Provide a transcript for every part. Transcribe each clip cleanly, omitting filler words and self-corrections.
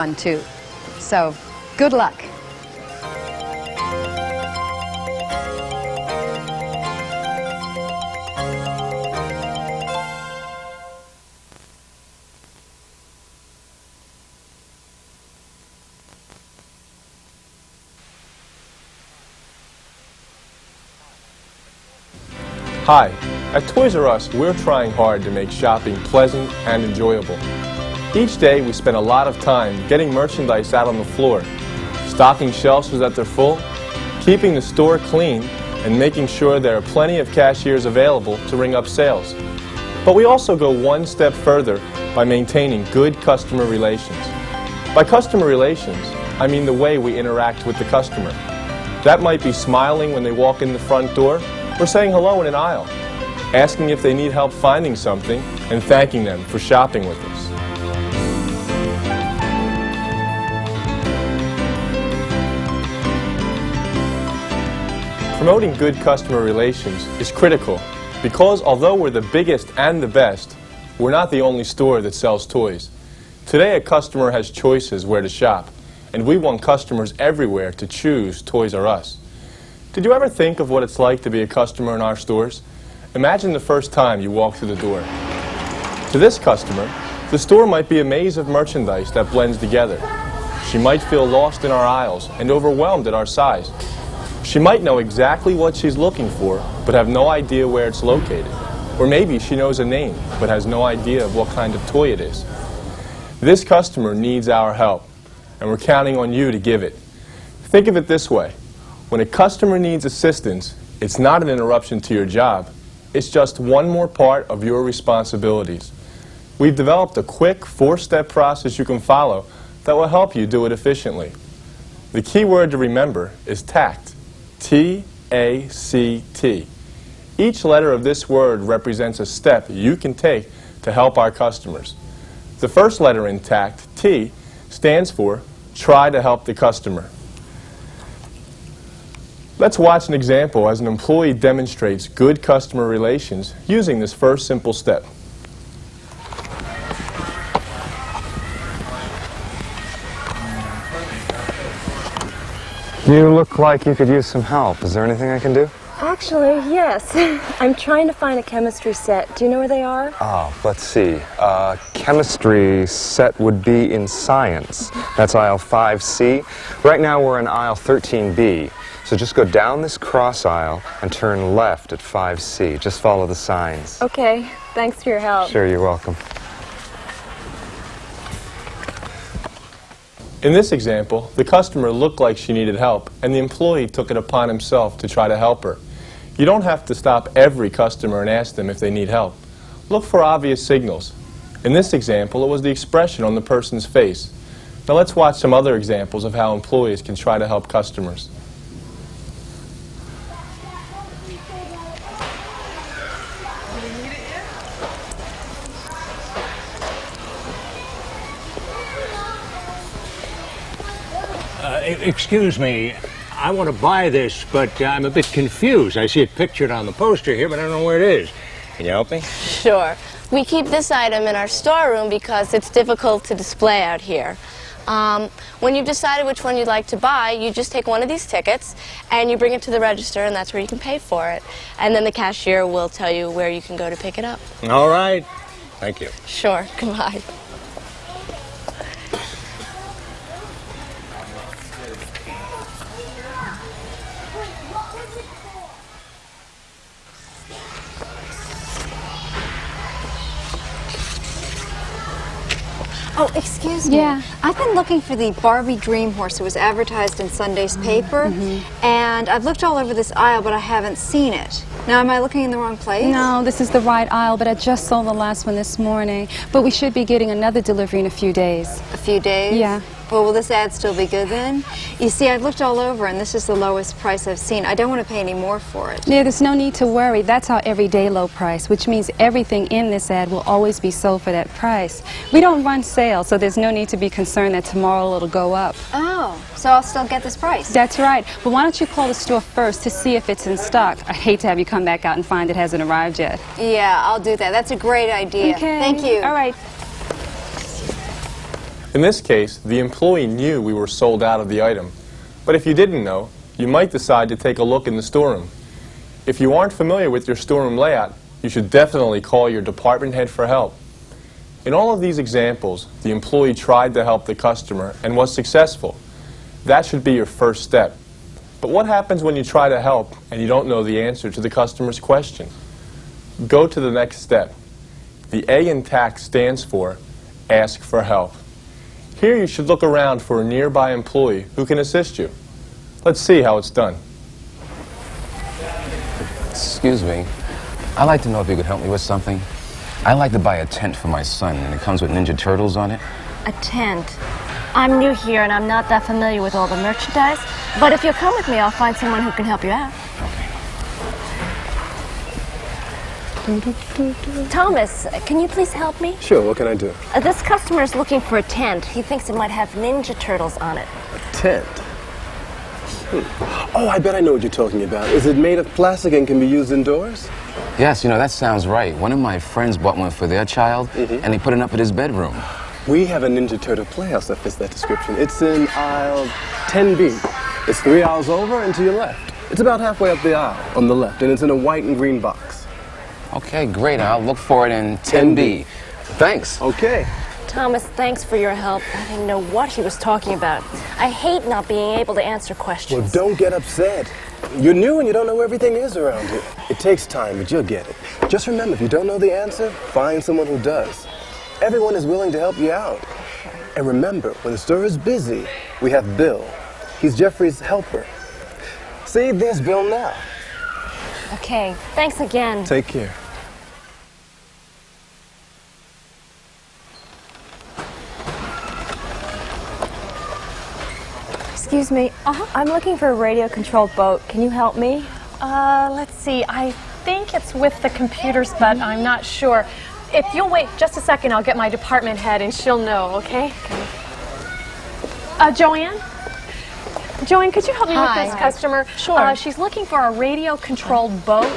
one too. So, good luck. Hi, at Toys R Us, we're trying hard to make shopping pleasant and enjoyable. Each day we spend a lot of time getting merchandise out on the floor, stocking shelves so that they're full, keeping the store clean, and making sure there are plenty of cashiers available to ring up sales. But we also go one step further by maintaining good customer relations. By customer relations, I mean the way we interact with the customer. That might be smiling when they walk in the front door, or saying hello in an aisle, asking if they need help finding something, and thanking them for shopping with us. Promoting good customer relations is critical because although we're the biggest and the best, we're not the only store that sells toys. Today a customer has choices where to shop, and we want customers everywhere to choose Toys R Us. Did you ever think of what it's like to be a customer in our stores? Imagine the first time you walk through the door. To this customer, the store might be a maze of merchandise that blends together. She might feel lost in our aisles and overwhelmed at our size. She might know exactly what she's looking for, but have no idea where it's located. Or maybe she knows a name, but has no idea of what kind of toy it is. This customer needs our help, and we're counting on you to give it. Think of it this way. When a customer needs assistance, it's not an interruption to your job. It's just one more part of your responsibilities. We've developed a quick 4-step process you can follow that will help you do it efficiently. The key word to remember is TACT. T-A-C-T. Each letter of this word represents a step you can take to help our customers. The first letter in TACT, T, stands for Try to Help the Customer. Let's watch an example as an employee demonstrates good customer relations using this first simple step. You look like you could use some help. Is there anything I can do? Actually, yes. I'm trying to find a chemistry set. Do you know where they are? Oh, let's see. Chemistry set would be in science. That's aisle 5C. Right now we're in aisle 13B. So just go down this cross aisle and turn left at 5C. Just follow the signs. Okay. Thanks for your help. Sure, you're welcome. In this example, the customer looked like she needed help, and the employee took it upon himself to try to help her. You don't have to stop every customer and ask them if they need help. Look for obvious signals. In this example, it was the expression on the person's face. Now let's watch some other examples of how employees can try to help customers. Excuse me, I want to buy this, but I'm a bit confused. I see it pictured on the poster here, but I don't know where it is. Can you help me? Sure. We keep this item in our storeroom because it's difficult to display out here. When you've decided which one you'd like to buy, you just take one of these tickets and you bring it to the register, and that's where you can pay for it. And then the cashier will tell you where you can go to pick it up. All right. Thank you. Sure. Goodbye. Oh, excuse me. Yeah. I've been looking for the Barbie Dream Horse. It was advertised in Sunday's paper, and I've looked all over this aisle, but I haven't seen it. Now, am I looking in the wrong place? No, this is the right aisle, but I just saw the last one this morning. But we should be getting another delivery in a few days. A few days? Yeah. Well, will this ad still be good then? You see, I've looked all over, and this is the lowest price I've seen. I don't want to pay any more for it. Yeah, there's no need to worry. That's our everyday low price, which means everything in this ad will always be sold for that price. We don't run sales, so there's no need to be concerned that tomorrow it'll go up. Oh, so I'll still get this price? That's right. But why don't you call the store first to see if it's in stock? I'd hate to have you come back out and find it hasn't arrived yet. Yeah, I'll do that. That's a great idea. Okay. Thank you. All right. In this case, the employee knew we were sold out of the item. But if you didn't know, you might decide to take a look in the storeroom. If you aren't familiar with your storeroom layout, you should definitely call your department head for help. In all of these examples, the employee tried to help the customer and was successful. That should be your first step. But what happens when you try to help and you don't know the answer to the customer's question? Go to the next step. The A in TACT stands for Ask for Help. Here you should look around for a nearby employee who can assist you. Let's see how it's done. Excuse me. I'd like to know if you could help me with something. I'd like to buy a tent for my son, and it comes with Ninja Turtles on it. A tent. I'm new here and I'm not that familiar with all the merchandise, but if you'll come with me, I'll find someone who can help you out. Thomas, can you please help me? Sure, what can I do? This customer is looking for a tent. He thinks it might have Ninja Turtles on it. A tent? Oh, I bet I know what you're talking about. Is it made of plastic and can be used indoors? Yes, you know, that sounds right. One of my friends bought one for their child, and they put it up in his bedroom. We have a Ninja Turtle playhouse that fits that description. It's in aisle 10B. It's 3 aisles over and to your left. It's about halfway up the aisle on the left, and it's in a white and green box. Okay, great. I'll look for it in 10B. Thanks. Okay. Thomas, thanks for your help. I didn't know what he was talking about. I hate not being able to answer questions. Well, don't get upset. You're new and you don't know where everything is around here. It takes time, but you'll get it. Just remember, if you don't know the answer, find someone who does. Everyone is willing to help you out. And remember, when the store is busy, we have Bill. He's Jeffrey's helper. See, there's Bill now. Okay, thanks again. Take care. Excuse me. I'm looking for a radio-controlled boat. Can you help me? Let's see. I think it's with the computers, but I'm not sure. If you'll wait just a second, I'll get my department head and she'll know, okay? Joanne? Joanne, could you help me with this customer? Sure. She's looking for a radio-controlled boat.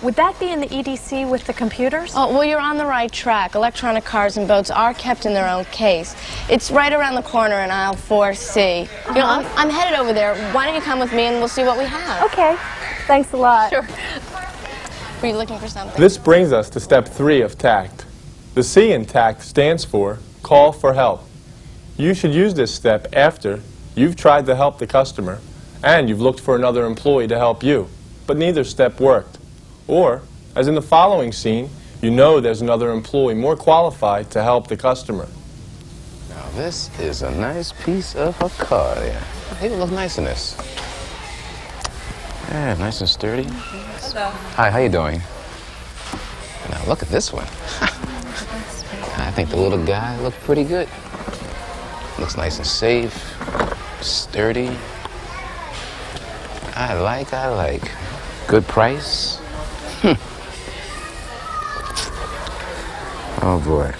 Would that be in the EDC with the computers? Oh, well, you're on the right track. Electronic cars and boats are kept in their own case. It's right around the corner in aisle 4C. You know, I'm headed over there. Why don't you come with me and we'll see what we have? Okay. Thanks a lot. Sure. Were you looking for something? This brings us to step 3 of TACT. The C in TACT stands for Call for Help. You should use this step after you've tried to help the customer and you've looked for another employee to help you, but neither step worked. Or, as in the following scene, you know there's another employee more qualified to help the customer. Now, this is a nice piece of a car there. It looks nice in this. Yeah, nice and sturdy. Hi, how you doing? Now, look at this one. I think the little guy looked pretty good. Looks nice and safe, sturdy. I like. Good price. Oh, boy.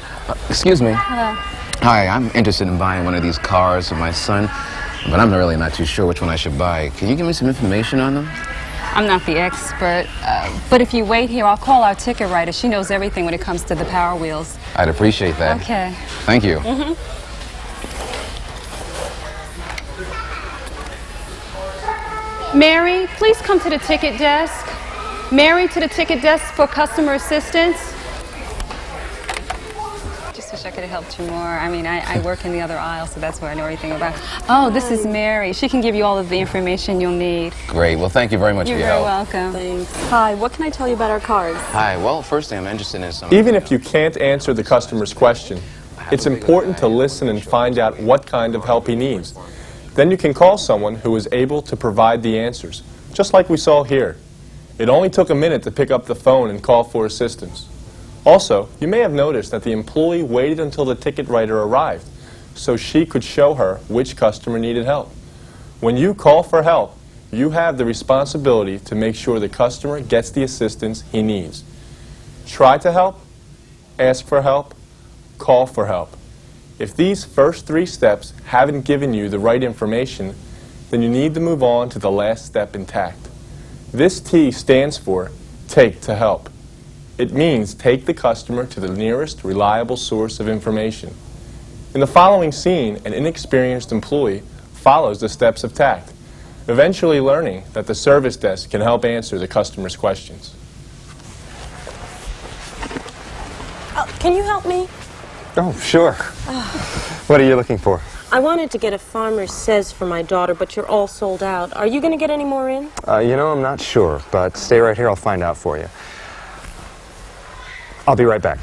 Excuse me. Hello. Hi, I'm interested in buying one of these cars for my son, but I'm really not too sure which one I should buy. Can you give me some information on them? I'm not the expert, but if you wait here, I'll call our ticket writer. She knows everything when it comes to the Power Wheels. I'd appreciate that. Okay. Thank you. Mary, please come to the ticket desk. Mary, to the ticket desk for customer assistance. Just wish I could have helped you more. I mean, I work in the other aisle, so that's where I know everything about. Oh, this is Mary. She can give you all of the information you'll need. Great. Well, thank you very much You're for your very help. welcome. Thanks. Hi, what can I tell you about our cars? Hi. Well, first thing I'm interested in is some... Even if you can't answer the customer's question, it's important to listen and find out what kind of help he needs. Then you can call someone who is able to provide the answers, just like we saw here. It only took a minute to pick up the phone and call for assistance. Also, you may have noticed that the employee waited until the ticket writer arrived so she could show her which customer needed help. When you call for help, you have the responsibility to make sure the customer gets the assistance he needs. Try to help, ask for help, call for help. If these first 3 steps haven't given you the right information, then you need to move on to the last step in TACT. This T stands for Take to Help. It means take the customer to the nearest reliable source of information. In the following scene, an inexperienced employee follows the steps of TACT, eventually learning that the service desk can help answer the customer's questions. Can you help me? Oh, sure. What are you looking for? I wanted to get a Farmer's Says for my daughter, but you're all sold out. Are you going to get any more in? You know, I'm not sure, but stay right here. I'll find out for you. I'll be right back.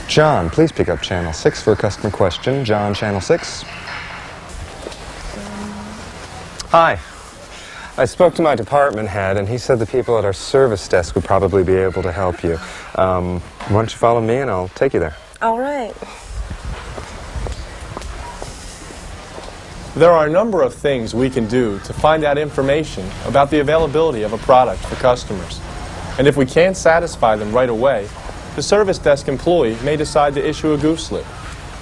John, please pick up channel 6 for a customer question. John, channel 6. Hi. I spoke to my department head, and he said the people at our service desk would probably be able to help you. Why don't you follow me, and I'll take you there. All right. There are a number of things we can do to find out information about the availability of a product for customers. And if we can't satisfy them right away, the service desk employee may decide to issue a goof slip.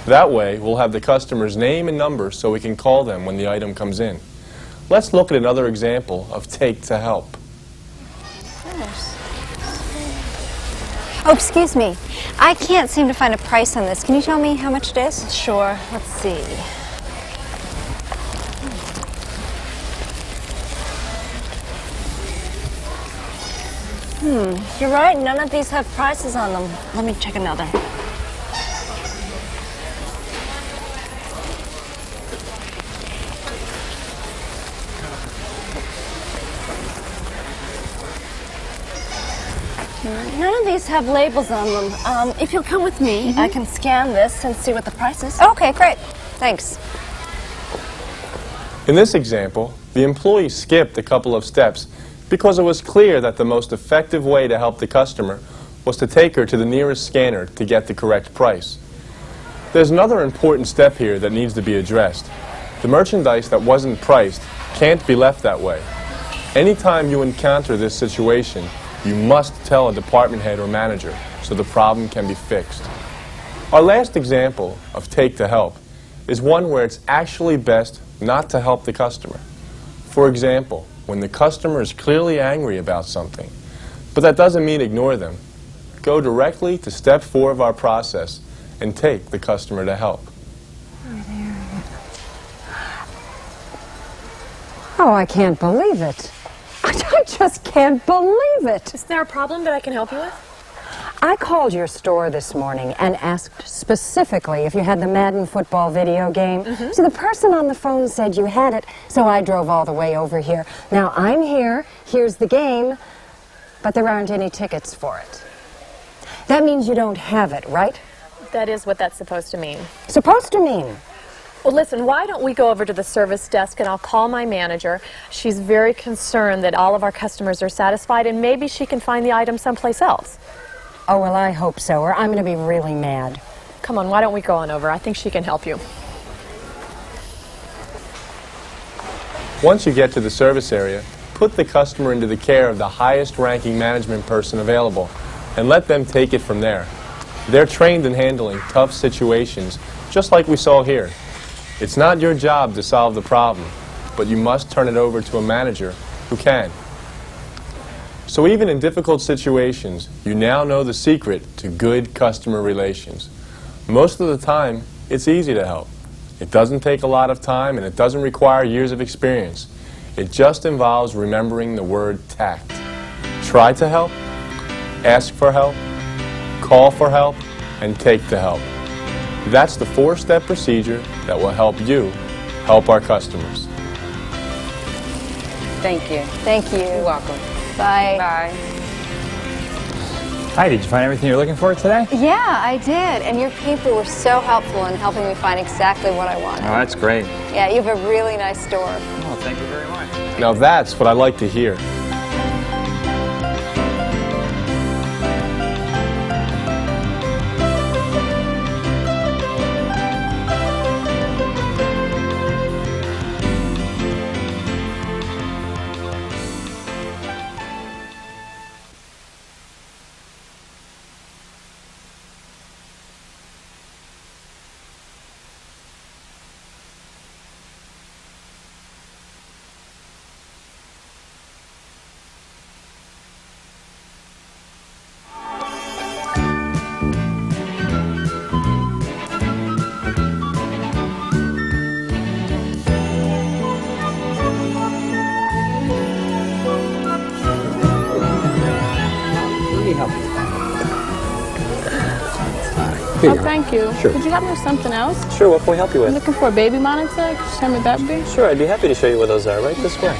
That way, we'll have the customer's name and number so we can call them when the item comes in. Let's look at another example of Take to Help. Oh, excuse me. I can't seem to find a price on this. Can you tell me how much it is? Sure. Let's see. You're right. None of these have prices on them. Let me check another. None of these have labels on them. If you'll come with me, I can scan this and see what the price is. Okay, great. Thanks. In this example, the employee skipped a couple of steps because it was clear that the most effective way to help the customer was to take her to the nearest scanner to get the correct price. There's another important step here that needs to be addressed. The merchandise that wasn't priced can't be left that way. Anytime you encounter this situation, you must tell a department head or manager so the problem can be fixed. Our last example of Take to Help is one where it's actually best not to help the customer. For example, when the customer is clearly angry about something, but that doesn't mean ignore them. Go directly to step 4 of our process and take the customer to help. Oh, I can't believe it. I just can't believe it. Is there a problem that I can help you with? I called your store this morning and asked specifically if you had the Madden football video game. So the person on the phone said you had it, so I drove all the way over here. Now I'm here, here's the game, but there aren't any tickets for it. That means you don't have it, right? That is what that's supposed to mean. Supposed to mean? Well, listen, why don't we go over to the service desk and I'll call my manager. She's very concerned that all of our customers are satisfied and maybe she can find the item someplace else. Oh, well, I hope so, or I'm going to be really mad. Come on, why don't we go on over? I think she can help you. Once you get to the service area, put the customer into the care of the highest ranking management person available and let them take it from there. They're trained in handling tough situations, just like we saw here. It's not your job to solve the problem, but you must turn it over to a manager who can. So even in difficult situations, you now know the secret to good customer relations. Most of the time, it's easy to help. It doesn't take a lot of time and it doesn't require years of experience. It just involves remembering the word TACT. Try to help, ask for help, call for help, and take to help. That's the 4-step procedure that will help you help our customers. Thank you. Thank you. You're welcome. Bye. Bye. Hi, did you find everything you're looking for today? Yeah, I did. And your people were so helpful in helping me find exactly what I wanted. Oh, that's great. Yeah, you have a really nice store. Well, thank you very much. Now that's what I like to hear. help you. Oh, thank you. Sure. Would you happen to have something else? Sure, what can we help you I'm with? looking for a baby monitor. Could you tell me what that would be? Sure, I'd be happy to show you where those are. Right this way.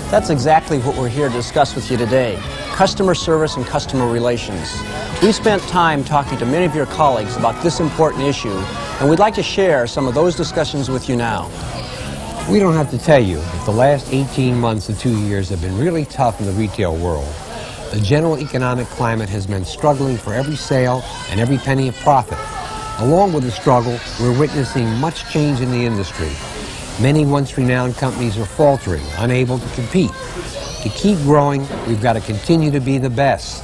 That's exactly what we're here to discuss with you today. Customer service and customer relations. We spent time talking to many of your colleagues about this important issue, and we'd like to share some of those discussions with you now. We don't have to tell you that the last 18 months to 2 years have been really tough in the retail world. The general economic climate has been struggling for every sale and every penny of profit. Along with the struggle, we're witnessing much change in the industry. Many once renowned companies are faltering, unable to compete. To keep growing, we've got to continue to be the best.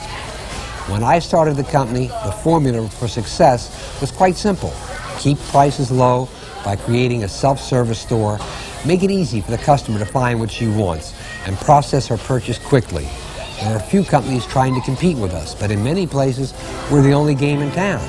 When I started the company, the formula for success was quite simple. Keep prices low by creating a self-service store, make it easy for the customer to find what she wants, and process her purchase quickly. There are a few companies trying to compete with us, but in many places, we're the only game in town.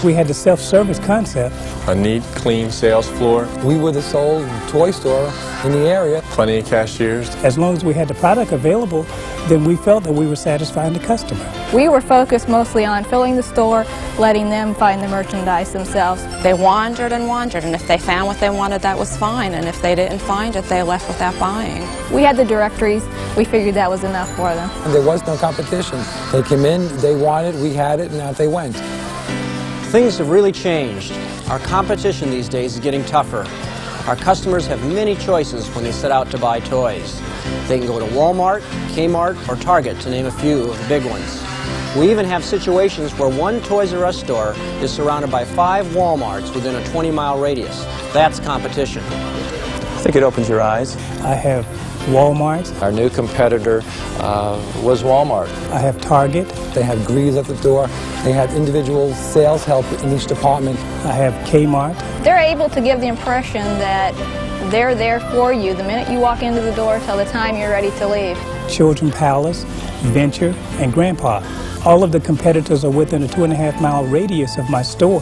We had the self-service concept. A neat, clean sales floor. We were the sole toy store in the area. Plenty of cashiers. As long as we had the product available, then we felt that we were satisfying the customer. We were focused mostly on filling the store, letting them find the merchandise themselves. They wandered and wandered, and if they found what they wanted, that was fine, and if they didn't find it, they left without buying. We had the directories. We figured that was enough for them. And there was no competition. They came in, they wanted, we had it, and out they went. Things have really changed. Our competition these days is getting tougher. Our customers have many choices when they set out to buy toys. They can go to Walmart, Kmart, or Target, to name a few of the big ones. We even have situations where one Toys R Us store is surrounded by 5 Walmarts within a 20-mile radius. That's competition. I think it opens your eyes. I have Walmart. Our new competitor was Walmart. I have Target. They have greeters at the door. They have individual sales help in each department. I have Kmart. They're able to give the impression that they're there for you the minute you walk into the door till the time you're ready to leave. Children Palace, Venture, and Grandpa. All of the competitors are within a 2.5-mile radius of my store.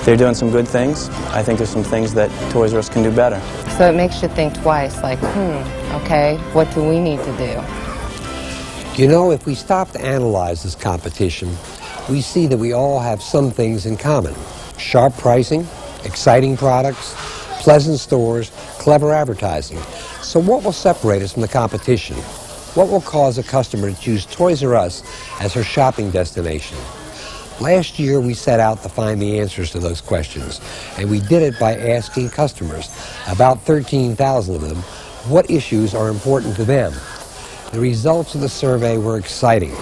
They're doing some good things. I think there's some things that Toys R Us can do better. So it makes you think twice, like, okay, what do we need to do? You know, if we stop to analyze this competition, we see that we all have some things in common. Sharp pricing, exciting products, pleasant stores, clever advertising. So what will separate us from the competition? What will cause a customer to choose Toys R Us as her shopping destination? Last year, we set out to find the answers to those questions, and we did it by asking customers, about 13,000 of them, what issues are important to them. The results of the survey were exciting.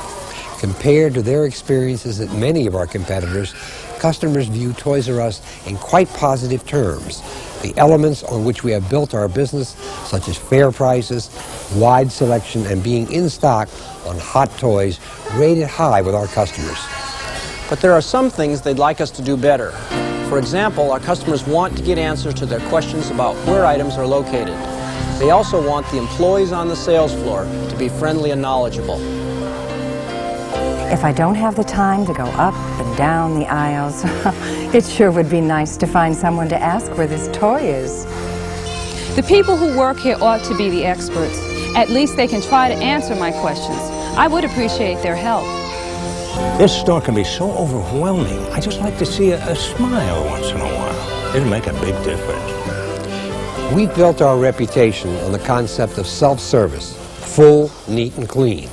Compared to their experiences at many of our competitors, customers view Toys R Us in quite positive terms. The elements on which we have built our business, such as fair prices, wide selection, and being in stock on hot toys, rated high with our customers. But there are some things they'd like us to do better. For example, our customers want to get answers to their questions about where items are located. They also want the employees on the sales floor to be friendly and knowledgeable. If I don't have the time to go up and down the aisles, it sure would be nice to find someone to ask where this toy is. The people who work here ought to be the experts. At least they can try to answer my questions. I would appreciate their help. This store can be so overwhelming. I just like to see a smile once in a while. It'll make a big difference. We've built our reputation on the concept of self-service, full, neat, and clean.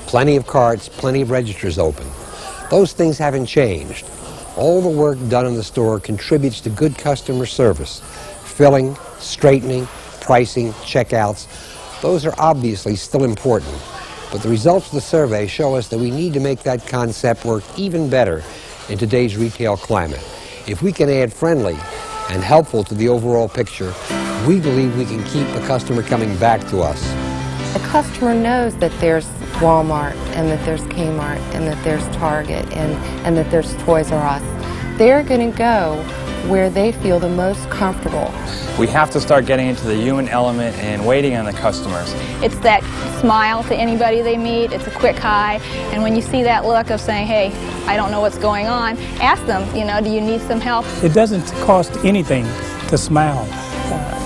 Plenty of carts, plenty of registers open. Those things haven't changed. All the work done in the store contributes to good customer service. Filling, straightening, pricing, checkouts, those are obviously still important. But the results of the survey show us that we need to make that concept work even better in today's retail climate. If we can add friendly and helpful to the overall picture, we believe we can keep the customer coming back to us. The customer knows that there's Walmart and that there's Kmart and that there's Target and that there's Toys R Us. They're going to go where they feel the most comfortable. We have to start getting into the human element and waiting on the customers. It's that smile to anybody they meet. It's a quick hi. And when you see that look of saying, hey, I don't know what's going on, ask them, do you need some help? It doesn't cost anything to smile.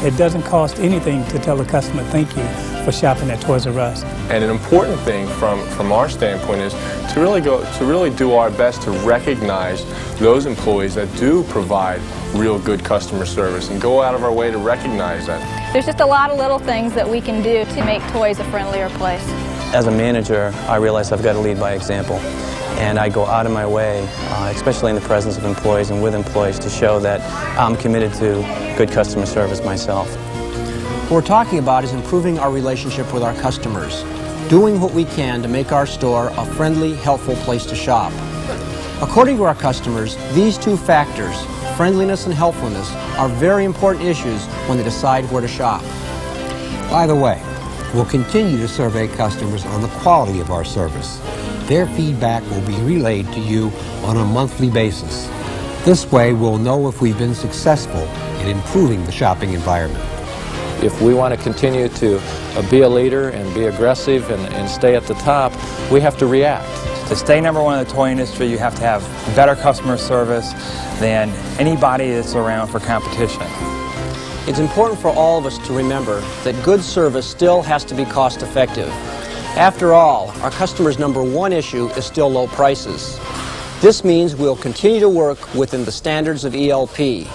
It doesn't cost anything to tell a customer thank you. for shopping at Toys R Us. And an important thing from our standpoint is to really do our best to recognize those employees that do provide real good customer service and go out of our way to recognize that. There's just a lot of little things that we can do to make toys a friendlier place. As a manager, I realize I've got to lead by example. And I go out of my way, especially in the presence of employees and with employees, to show that I'm committed to good customer service myself. What we're talking about is improving our relationship with our customers, doing what we can to make our store a friendly, helpful place to shop. According to our customers, these two factors, friendliness and helpfulness, are very important issues when they decide where to shop. By the way, we'll continue to survey customers on the quality of our service. Their feedback will be relayed to you on a monthly basis. This way, we'll know if we've been successful in improving the shopping environment. If we want to continue to be a leader and be aggressive and stay at the top, we have to react. To stay #1 in the toy industry, you have to have better customer service than anybody that's around for competition. It's important for all of us to remember that good service still has to be cost effective. After all, our customers' #1 issue is still low prices. This means we'll continue to work within the standards of ELP.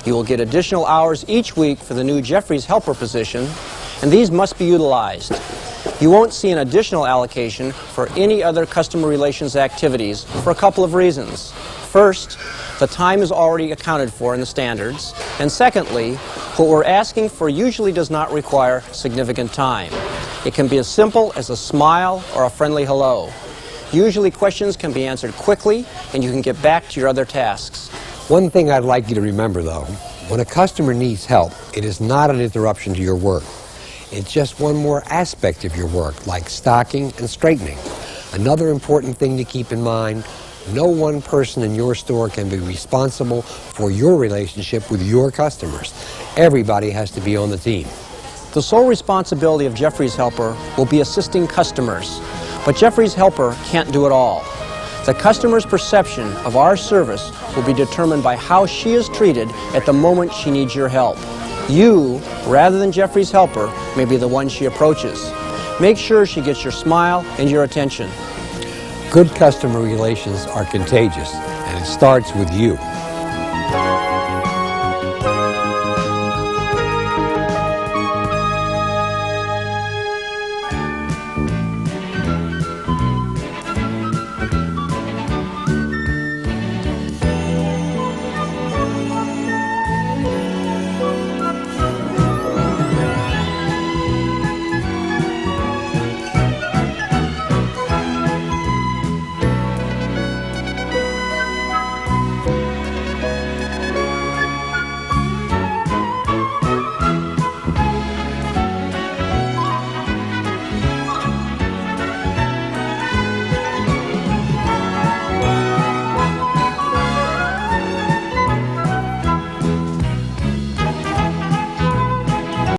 You will get additional hours each week for the new Jeffries helper position, and these must be utilized. You won't see an additional allocation for any other customer relations activities for a couple of reasons. First, the time is already accounted for in the standards, and secondly, what we're asking for usually does not require significant time. It can be as simple as a smile or a friendly hello. Usually questions can be answered quickly, and you can get back to your other tasks. One thing I'd like you to remember, though, when a customer needs help, it is not an interruption to your work. It's just one more aspect of your work, like stocking and straightening. Another important thing to keep in mind, no one person in your store can be responsible for your relationship with your customers. Everybody has to be on the team. The sole responsibility of Jeffries Helper will be assisting customers, but Jeffries Helper can't do it all. The customer's perception of our service will be determined by how she is treated at the moment she needs your help. You, rather than Jeffries Helper, may be the one she approaches. Make sure she gets your smile and your attention. Good customer relations are contagious, and it starts with you.